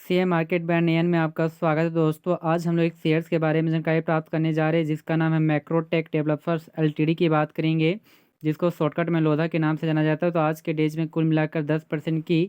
Share market band नयन में आपका स्वागत है दोस्तों। आज हम लोग एक शेयर्स के बारे में जानकारी प्राप्त करने जा रहे हैं जिसका नाम है मैक्रोटेक डेवलपर्स एलटीडी की बात करेंगे, जिसको शॉर्टकट में लोधा के नाम से जाना जाता है। तो आज के डेज में कुल मिलाकर 10% की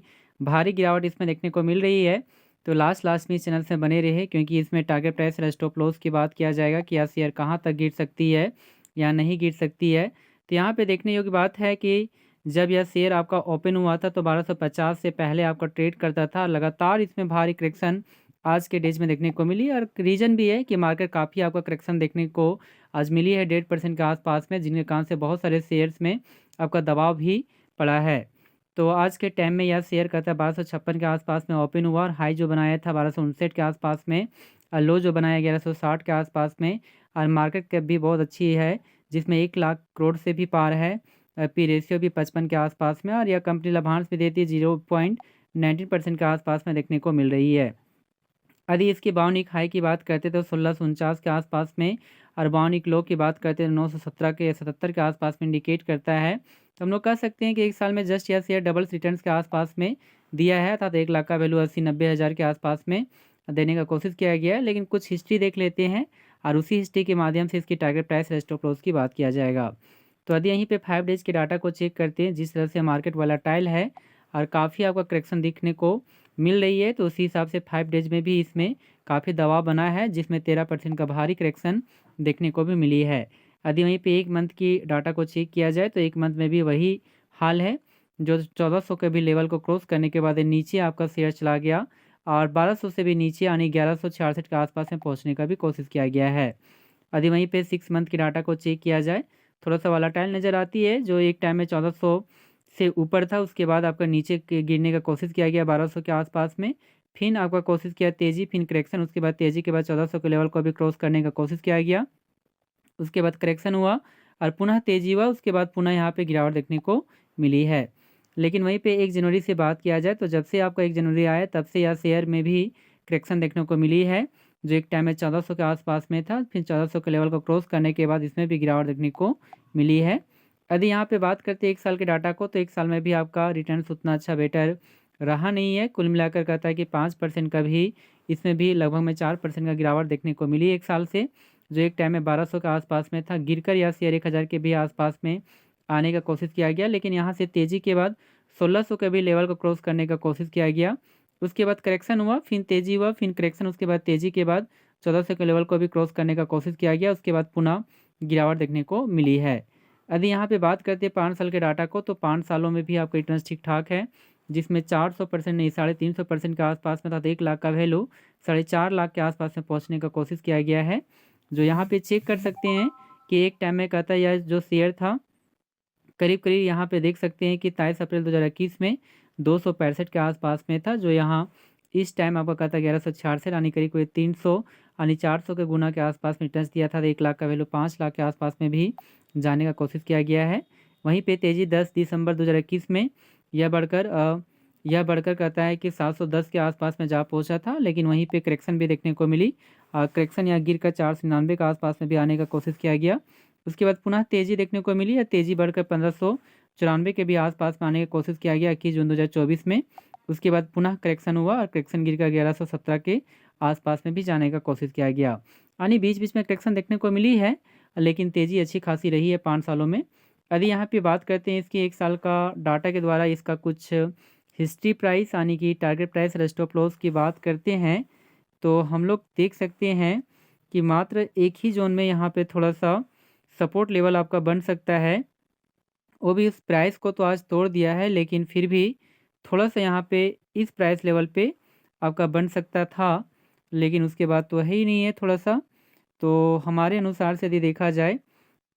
भारी गिरावट इसमें देखने को मिल रही है। तो लास्ट में इस चैनल से बने रहे क्योंकि इसमें टारगेट प्राइस और स्टॉप लॉस की बात किया जाएगा कि यह शेयर कहाँ तक गिर सकती है या नहीं गिर सकती है। तो यहाँ पर देखने योग्य बात है कि जब यह शेयर आपका ओपन हुआ था तो 1250 से पहले आपका ट्रेड करता था। लगातार इसमें भारी करेक्शन आज के डेज में देखने को मिली और रीजन भी है कि मार्केट काफ़ी आपका करेक्शन देखने को आज मिली है 1.5% के आसपास में, जिनके कारण से बहुत सारे शेयर्स में आपका दबाव भी पड़ा है। तो आज के टाइम में यह शेयर करता है 1256 के आसपास में ओपन हुआ और हाई जो बनाया था 1259 के आसपास में और लो जो बनाया 1160 के आसपास में। और मार्केट कैप भी बहुत अच्छी है जिसमें 1 लाख करोड़ से भी पार है। पी रेशियो भी 55 के आसपास में और यह कंपनी लाभांश भी देती है 0.19% के आसपास में देखने को मिल रही है। यदि इसकी बाउनिक हाई की बात करते तो 1649 के आसपास में और बाउनिक लो की बात करते तो 917 के 77 के आसपास में इंडिकेट करता है। तो हम लोग कह सकते हैं कि एक साल में जस्ट यह शेयर डबल्स रिटर्न्स के आसपास में दिया है, अर्थात 1 लाख का वैल्यू 80-90 हज़ार के आसपास में देने का कोशिश किया गया है। लेकिन कुछ हिस्ट्री देख लेते हैं और उसी हिस्ट्री के माध्यम से इसकी टारगेट प्राइस स्टॉप लॉस की बात किया जाएगा। तो यदि यहीं पे 5 डेज के डाटा को चेक करते हैं, जिस तरह से मार्केट वोलेटाइल है और काफ़ी आपका करेक्शन दिखने को मिल रही है, तो उसी हिसाब से 5 डेज में भी इसमें काफ़ी दबाव बना है जिसमें 13% का भारी करेक्शन देखने को भी मिली है। यदि वहीं पे 1 मंथ की डाटा को चेक किया जाए तो 1 मंथ में भी वही हाल है, जो 1400 के भी लेवल को क्रॉस करने के बाद नीचे आपका शेयर चला गया और 1200 से भी नीचे यानी 1166 के आसपास में पहुँचने का भी कोशिश किया गया है। यदि वहीं पे 6 मंथ की डाटा को चेक किया जाए थोड़ा सा वालाटाइल नज़र आती है, जो एक टाइम में 1400 से ऊपर था, उसके बाद आपका नीचे गिरने का कोशिश किया गया 1200 के आसपास में, फिर आपका कोशिश किया तेज़ी, फिर करेक्शन, उसके बाद तेज़ी के बाद 1400 के लेवल को भी क्रॉस करने का कोशिश किया गया, उसके बाद करेक्शन हुआ और पुनः तेज़ी हुआ, उसके बाद पुनः यहाँ पे गिरावट देखने को मिली है। लेकिन वहीं पे 1 जनवरी से बात किया जाए तो जब से आपका 1 जनवरी आया तब से यह शेयर में भी करेक्शन देखने को मिली है, जो एक टाइम में 1400 के आसपास में था, फिर 1400 के लेवल को क्रॉस करने के बाद इसमें भी गिरावट देखने को मिली है। यदि यहाँ पे बात करते हैं 1 साल के डाटा को, तो 1 साल में भी आपका रिटर्न्स उतना अच्छा बेटर रहा नहीं है। कुल मिलाकर कहता है कि 5% का भी इसमें भी लगभग में 4% का गिरावट देखने को मिली 1 साल से, जो एक टाइम में 1200 के आसपास में था। गिरकर यह शेयर 1000 के भी आसपास में आने का कोशिश किया गया, लेकिन यहाँ से तेज़ी के बाद 1600 के भी लेवल को क्रॉस करने का कोशिश किया गया, उसके बाद करेक्शन हुआ, फिर तेज़ी हुआ, फिर करेक्शन, उसके बाद तेज़ी के बाद 1400 के लेवल को भी क्रॉस करने का कोशिश किया गया, उसके बाद पुनः गिरावट देखने को मिली है। यदि यहाँ पे बात करते हैं 5 साल के डाटा को, तो 5 सालों में भी आपका रिटर्न्स ठीक ठाक है, जिसमें 400% नहीं 350% के आसपास में था। 1 लाख का वैल्यू 4.5 लाख के आसपास में पहुँचने का कोशिश किया गया है, जो यहाँ पे चेक कर सकते हैं कि एक टाइम में कहता है यह जो शेयर था करीब यहाँ पे देख सकते हैं कि 23 अप्रैल 2021 में 265 के आसपास में था, जो यहाँ इस टाइम आपका कहता है 1166 यानी करीब 300 यानी 400 के गुना के आसपास में रिटर्न्स दिया था। 1 लाख का वैल्यू 5 लाख के आसपास में भी जाने का कोशिश किया गया है। वहीं पे तेज़ी 10 दिसंबर 2021 में यह बढ़कर कहता है कि 710 के आसपास में जा पहुंचा था, लेकिन वहीं पे करेक्शन भी देखने को मिली। करेक्शन या गिर कर 499 के आसपास में भी आने का कोशिश किया गया, उसके बाद पुनः तेज़ी देखने को मिली या तेज़ी बढ़कर 1594 के भी आसपास में आने की कोशिश किया गया 21 जून 2024 में। उसके बाद पुनः करेक्शन हुआ और करेक्शन गिरकर 1117 के आसपास में भी जाने का कोशिश किया गया, यानी बीच बीच में करेक्शन देखने को मिली है, लेकिन तेज़ी अच्छी खासी रही है 5 सालों में। यदि यहाँ पे बात करते हैं इसकी 1 साल का डाटा के द्वारा इसका कुछ हिस्ट्री प्राइस यानी कि टारगेट प्राइस और स्टॉप लॉस की बात करते हैं, तो हम लोग देख सकते हैं कि मात्र एक ही जोन में यहाँ पे थोड़ा सा सपोर्ट लेवल आपका बन सकता है, वो भी उस प्राइस को तो आज तोड़ दिया है, लेकिन फिर भी थोड़ा सा यहाँ पे इस प्राइस लेवल पे आपका बन सकता था, लेकिन उसके बाद तो है ही नहीं है थोड़ा सा। तो हमारे अनुसार से यदि देखा जाए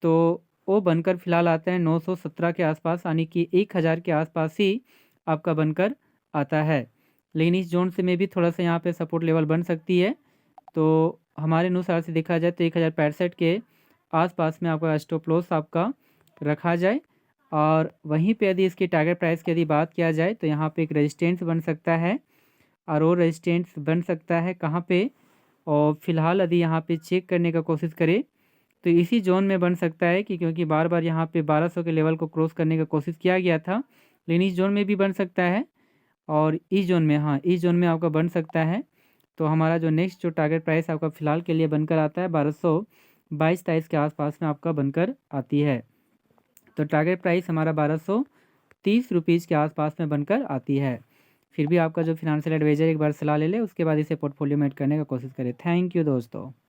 तो वो बनकर फिलहाल आता है 917 के आसपास, यानी कि 1000 के आसपास ही आपका बनकर आता है, लेकिन इस जोन से में भी थोड़ा सा यहाँ पे सपोर्ट लेवल बन सकती है। तो हमारे अनुसार से देखा जाए तो 1065 के आसपास में आपका स्टॉप लॉस आपका रखा जाए, और वहीं पे यदि इसकी टारगेट प्राइस की यदि बात किया जाए तो यहाँ पे एक रेजिस्टेंस बन सकता है, और वो रेजिस्टेंस बन सकता है कहाँ पे, और फिलहाल यदि यहाँ पे चेक करने का कोशिश करें तो इसी जोन में बन सकता है कि क्योंकि बार बार यहाँ पे 1200 के लेवल को क्रॉस करने का कोशिश किया गया था, लेकिन इस जोन में भी बन सकता है। और इस जोन में, हाँ इस जोन में आपका बन सकता है। तो हमारा जो नेक्स्ट जो टारगेट प्राइस आपका फ़िलहाल के लिए बनकर आता है 1222-23 के आसपास में आपका बनकर आती है। तो टारगेट प्राइस हमारा 1230 रुपीज़ के आसपास में बनकर आती है। फिर भी आपका जो फिनेंशियल एडवाइज़र एक बार सलाह ले ले, उसके बाद इसे पोर्टफोलियो में ऐड करने का कोशिश करें। थैंक यू दोस्तों।